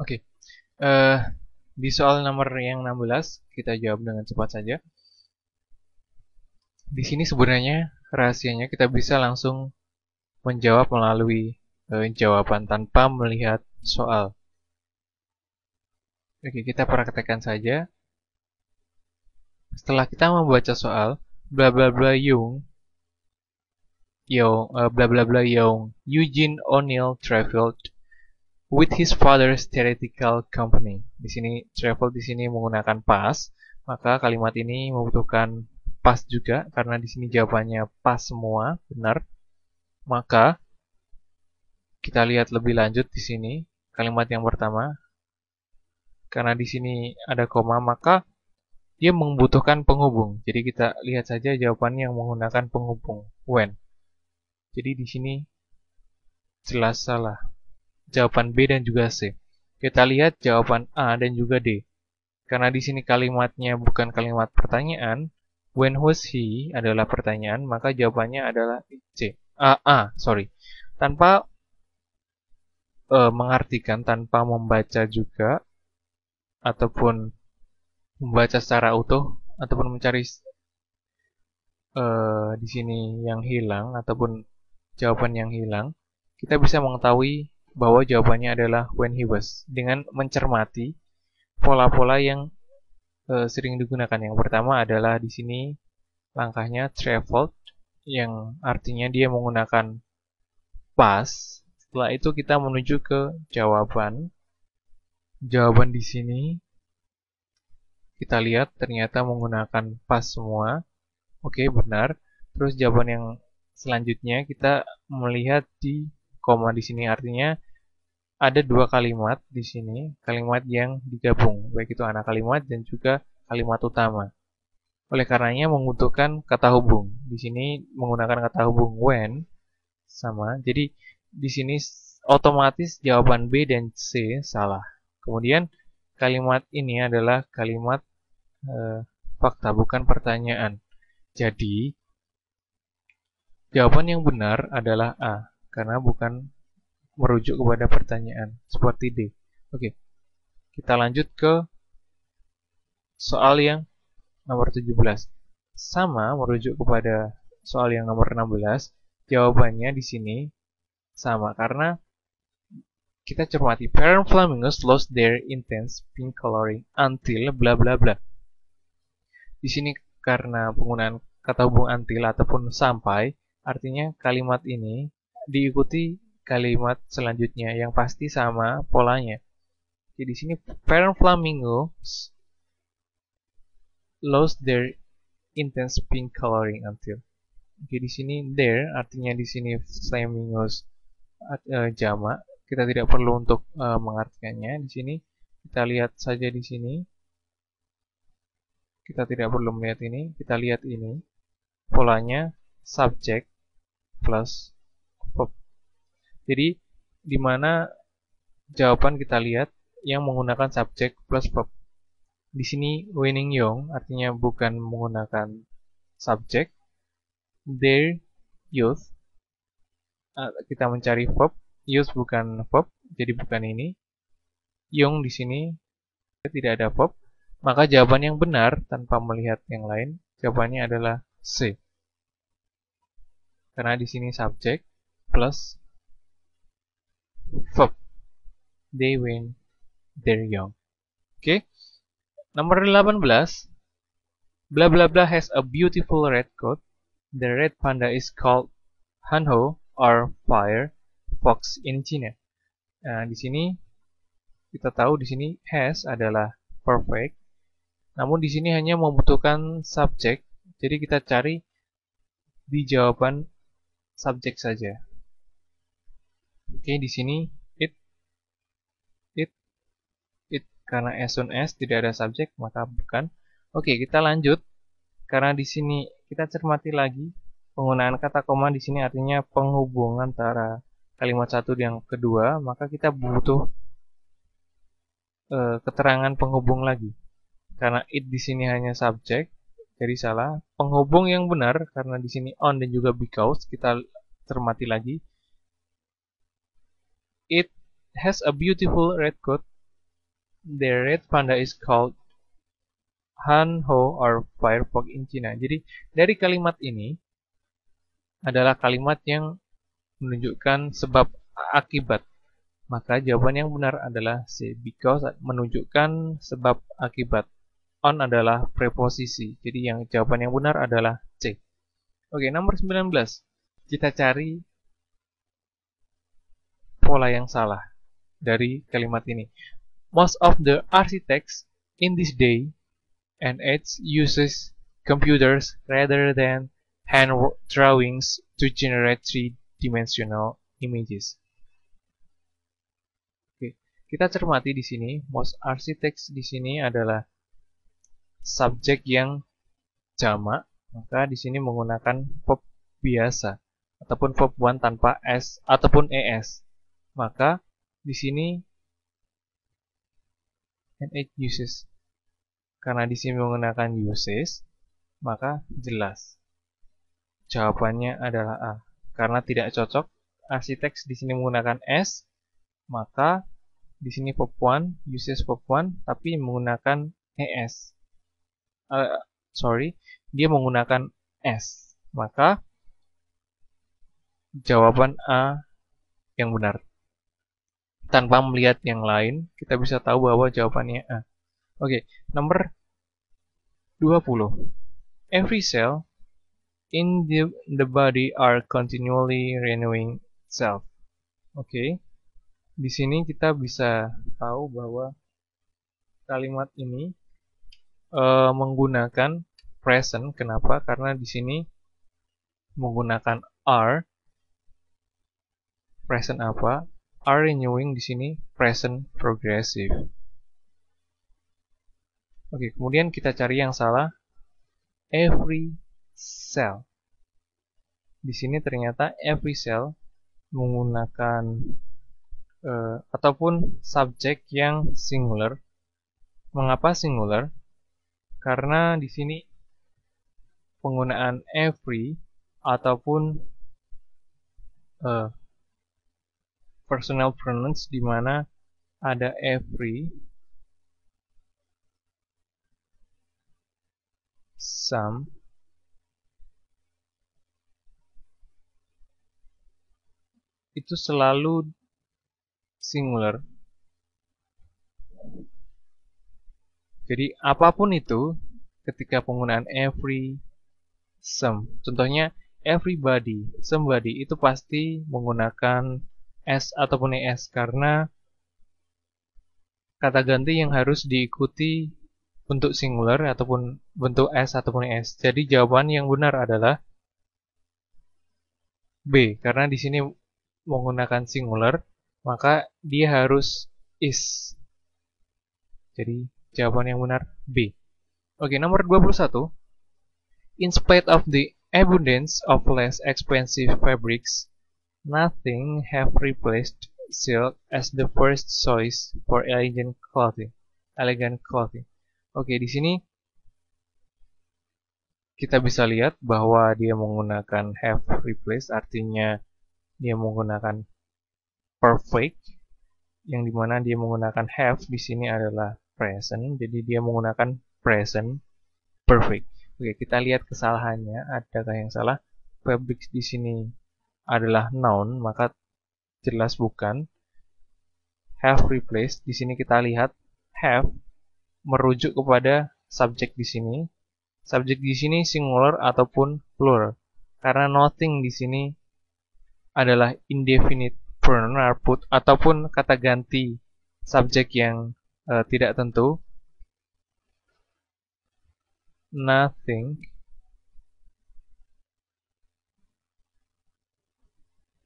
Oke, eh, di soal nomor yang 16 kita jawab dengan cepat saja. Di sini sebenarnya rahasianya kita bisa langsung menjawab melalui jawaban tanpa melihat soal. Oke, kita praktekkan saja. Setelah kita membaca soal, bla bla bla bla bla bla Eugene O'Neill traveled with his father's theatrical company. Di sini travel di sini menggunakan past, maka kalimat ini membutuhkan past juga karena di sini jawabannya past semua, benar. Maka kita lihat lebih lanjut di sini kalimat yang pertama. Karena di sini ada koma, maka dia membutuhkan penghubung. Jadi kita lihat saja jawabannya yang menggunakan penghubung when. Jadi di sini jelas salah. Jawaban B dan juga C. Kita lihat jawaban A dan juga D. Karena di sini kalimatnya bukan kalimat pertanyaan, when was he adalah pertanyaan, maka jawabannya adalah C. Sorry. Tanpa mengartikan, tanpa membaca juga, ataupun membaca secara utuh, ataupun mencari di sini yang hilang, ataupun jawaban yang hilang, kita bisa mengetahui bahwa jawabannya adalah when he was dengan mencermati pola-pola yang sering digunakan. Yang pertama adalah di sini langkahnya traveled yang artinya dia menggunakan past. Setelah itu kita menuju ke jawaban. Jawaban di sini kita lihat ternyata menggunakan past semua. Oke, benar. Terus jawaban yang selanjutnya kita melihat di koma di sini artinya ada dua kalimat di sini, kalimat yang digabung, baik itu anak kalimat dan juga kalimat utama. Oleh karenanya membutuhkan kata hubung. Di sini menggunakan kata hubung when sama. Jadi di sini otomatis jawaban B dan C salah. Kemudian kalimat ini adalah kalimat fakta bukan pertanyaan. Jadi jawaban yang benar adalah A karena bukan merujuk kepada pertanyaan seperti D. Oke. Kita lanjut ke soal yang nomor 17. Sama merujuk kepada soal yang nomor 16, jawabannya di sini sama karena kita cermati parent flamingos lost their intense pink coloring until bla bla bla. Di sini karena penggunaan kata hubung until ataupun sampai, artinya kalimat ini diikuti kalimat selanjutnya yang pasti sama polanya. Jadi di sini parent flamingos lost their intense pink coloring until. Oke, di sini there artinya di sini flamingos jamak. Kita tidak perlu untuk mengartikannya. Di sini kita lihat saja di sini. Kita tidak perlu melihat ini. Kita lihat ini. Polanya subject plus verb. Jadi di mana jawaban kita lihat yang menggunakan subject plus verb. Di sini winning young artinya bukan menggunakan subject. Their youth kita mencari verb, youth bukan verb, jadi bukan ini. Young di sini tidak ada verb, maka jawaban yang benar tanpa melihat yang lain, jawabannya adalah C. Karena di sini subject plus verb. They when they're young. Oke. Nomor 18. Blah blah blah has a beautiful red coat. The red panda is called Hanho or Fire Fox in China. Nah, di sini kita tahu di sini has adalah perfect. Namun di sini hanya membutuhkan subjek. Jadi kita cari di jawaban subjek saja. Oke, di sini it karena as soon as tidak ada subjek maka bukan. Oke, kita lanjut. Karena di sini kita cermati lagi penggunaan kata koma di sini artinya penghubung antara kalimat satu dan yang kedua, maka kita butuh keterangan penghubung lagi. Karena it di sini hanya subjek, jadi salah. Penghubung yang benar karena di sini on dan juga because, kita cermati lagi. It has a beautiful red coat. The red panda is called Han Ho or Firefox in China. Jadi dari kalimat ini adalah kalimat yang menunjukkan sebab akibat. Maka jawaban yang benar adalah C, because menunjukkan sebab akibat. On adalah preposisi. Jadi yang jawaban yang benar adalah C. Oke, nomor 19. Kita cari pola yang salah dari kalimat ini. Most of the architects in this day and age uses computers rather than hand drawings to generate three-dimensional images. Oke, kita cermati di sini, most architects di sini adalah subjek yang jamak, maka di sini menggunakan verb biasa ataupun verb one tanpa s ataupun es. Maka di sini and it uses. Karena di sini menggunakan uses, maka jelas jawabannya adalah A. Karena tidak cocok, architects di sini menggunakan s, maka di sini verb one, uses verb one, tapi menggunakan es. Dia menggunakan s. Maka jawaban A yang benar. Tanpa melihat yang lain, kita bisa tahu bahwa jawabannya A. Oke, nomor 20. Every cell in the body are continually renewing itself. Oke, di sini kita bisa tahu bahwa kalimat ini menggunakan present. Kenapa? Karena di sini menggunakan are. Present apa? Are renewing di sini present progressive. Oke, kemudian kita cari yang salah. Every cell. Di sini ternyata every cell menggunakan ataupun subjek yang singular. Mengapa singular? Karena di sini penggunaan every ataupun personal pronouns di mana ada every, some, itu selalu singular. Jadi apapun itu ketika penggunaan every, some. Contohnya everybody, somebody itu pasti menggunakan s ataupun es karena kata ganti yang harus diikuti bentuk singular ataupun bentuk s ataupun es. Jadi jawaban yang benar adalah B, karena di sini menggunakan singular, maka dia harus is. Jadi jawaban yang benar B. Oke, nomor 21. In spite of the abundance of less expensive fabrics, nothing have replaced silk as the first choice for elegant clothing. Oke, di sini kita bisa lihat bahwa dia menggunakan have replaced, artinya dia menggunakan perfect, yang dimana dia menggunakan have di sini adalah present, jadi dia menggunakan present perfect. Oke, kita lihat kesalahannya, adakah yang salah? Fabrics di sini adalah noun, maka jelas bukan. Have replaced, di sini kita lihat have merujuk kepada subjek di sini. Subjek di sini singular ataupun plural. Karena nothing di sini adalah indefinite pronoun ataupun kata ganti subjek yang tidak tentu. Nothing.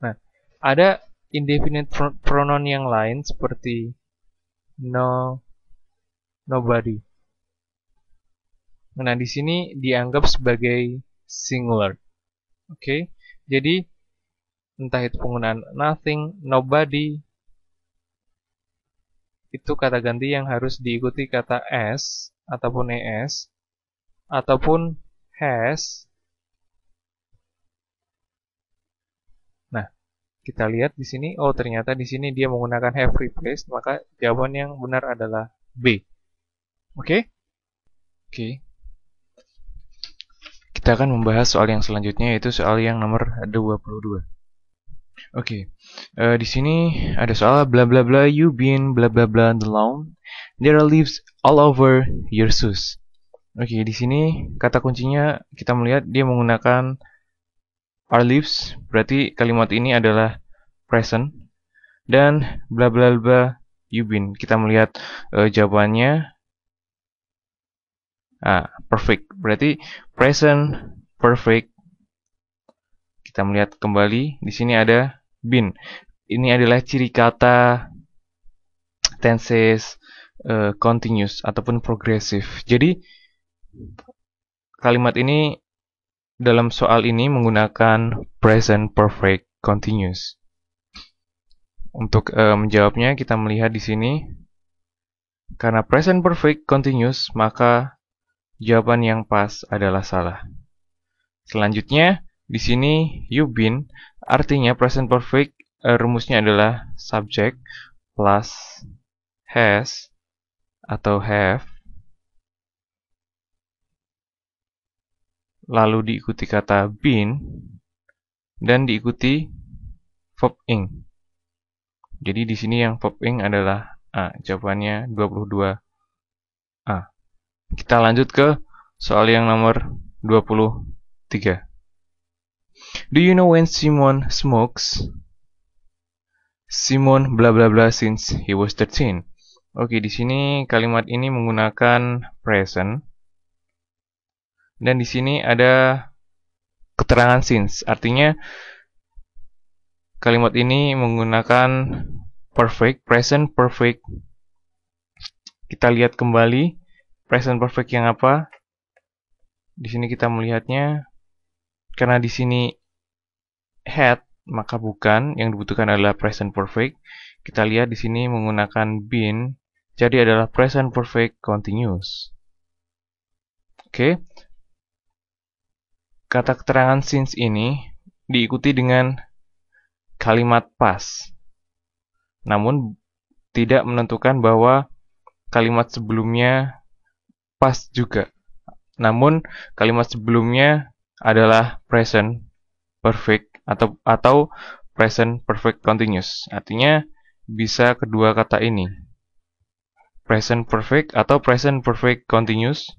Nah, ada indefinite pronoun yang lain seperti no, nobody. Nah, di sini dianggap sebagai singular. Oke, jadi entah itu penggunaan nothing, nobody, itu kata ganti yang harus diikuti kata s ataupun es ataupun has. Nah, kita lihat di sini, oh ternyata di sini dia menggunakan have replaced, maka jawaban yang benar adalah B. Oke? Oke. Kita akan membahas soal yang selanjutnya, yaitu soal yang nomor 22. Oke. Di sini ada soal bla bla bla, you been bla bla bla the lawn. There are leaves all over your shoes. Oke, di sini kata kuncinya kita melihat dia menggunakan are leaves, berarti kalimat ini adalah present, dan bla bla bla you been. Kita melihat jawabannya perfect, berarti present perfect. Kita melihat kembali di sini ada been. Ini adalah ciri kata tenses continuous ataupun progressive. Jadi kalimat ini dalam soal ini menggunakan present perfect continuous. Untuk menjawabnya kita melihat di sini, karena present perfect continuous maka jawaban yang pas adalah salah. Selanjutnya di sini you been artinya present perfect, rumusnya adalah subject plus has atau have lalu diikuti kata been dan diikuti verb ing. Jadi di sini yang verb ing adalah A. Jawabannya 22 A. Kita lanjut ke soal yang nomor 23. Do you know when Simon smokes? Simon bla bla bla since he was 13. Oke, di sini kalimat ini menggunakan present. Dan di sini ada keterangan since, artinya kalimat ini menggunakan perfect, present perfect. Kita lihat kembali present perfect yang apa. Di sini kita melihatnya, karena di sini had, maka bukan, yang dibutuhkan adalah present perfect. Kita lihat di sini menggunakan been, jadi adalah present perfect continuous. Oke. Kata keterangan since ini diikuti dengan kalimat pas. Namun tidak menentukan bahwa kalimat sebelumnya pas juga. Namun kalimat sebelumnya adalah present perfect atau present perfect continuous. Artinya bisa kedua kata ini. Present perfect atau present perfect continuous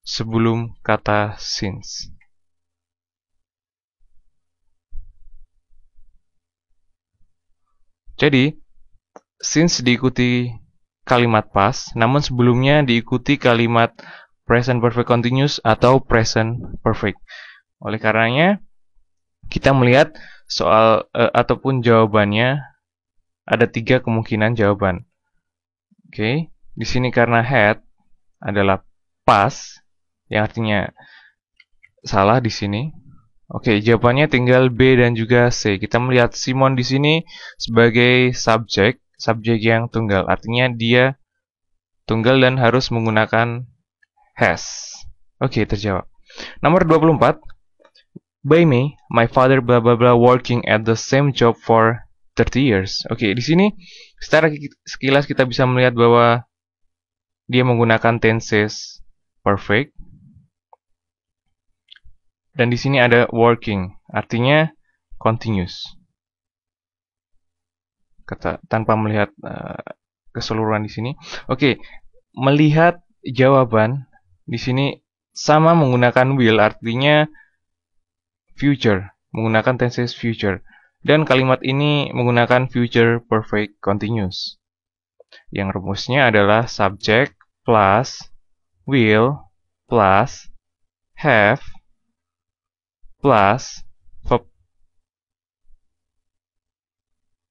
sebelum kata since. Jadi, since diikuti kalimat pas, namun sebelumnya diikuti kalimat present perfect continuous atau present perfect. Oleh karenanya, kita melihat soal ataupun jawabannya ada 3 kemungkinan jawaban. Oke, di sini karena had adalah pas, yang artinya salah di sini. Oke, jawabannya tinggal B dan juga C. Kita melihat Simon di sini sebagai subjek yang tunggal. Artinya dia tunggal dan harus menggunakan has. Oke, terjawab. Nomor 24. By me, my father blah blah blah working at the same job for 30 years. Oke, di sini secara sekilas kita bisa melihat bahwa dia menggunakan tenses perfect. Dan di sini ada working, artinya continuous. Tanpa melihat keseluruhan di sini. Oke, melihat jawaban di sini sama menggunakan will, artinya future, menggunakan tenses future. Dan kalimat ini menggunakan future perfect continuous. Yang rumusnya adalah subject plus will plus have plus verb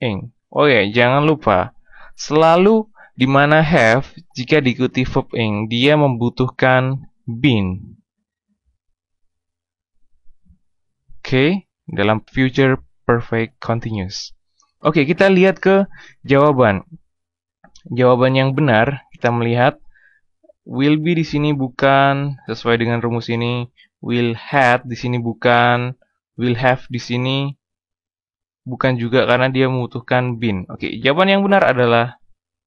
ing. Oh ya, jangan lupa selalu di mana have jika diikuti verb ing dia membutuhkan been. Oke, dalam future perfect continuous. Oke, kita lihat ke jawaban. Jawaban yang benar kita melihat will be di sini bukan sesuai dengan rumus ini. Will had di sini bukan, will have di sini bukan juga karena dia membutuhkan been. Oke, jawaban yang benar adalah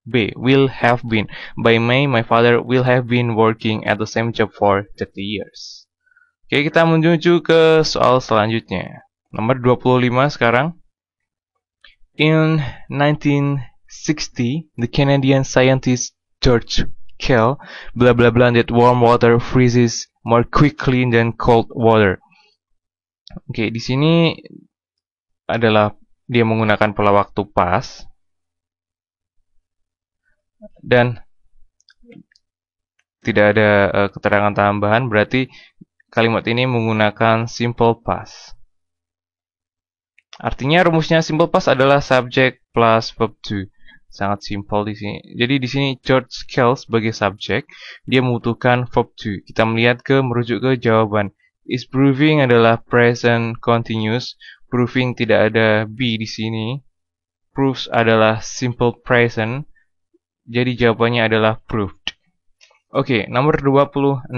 B. Will have been. By May, my father will have been working at the same job for 30 years. Oke, kita menuju ke soal selanjutnya. Nomor 25 sekarang. In 1960, the Canadian scientist George Kell blah blah blah that warm water freezes more quickly than cold water. Oke, di sini adalah dia menggunakan pola waktu pas dan tidak ada keterangan tambahan, berarti kalimat ini menggunakan simple past. Artinya rumusnya simple past adalah subject plus verb to. Sangat simpel di sini. Jadi di sini George Kell sebagai subjek, dia membutuhkan verb to. Kita melihat merujuk ke jawaban. Is proving adalah present continuous. Proving tidak ada be di sini. Proves adalah simple present. Jadi jawabannya adalah proved. Oke, nomor 26.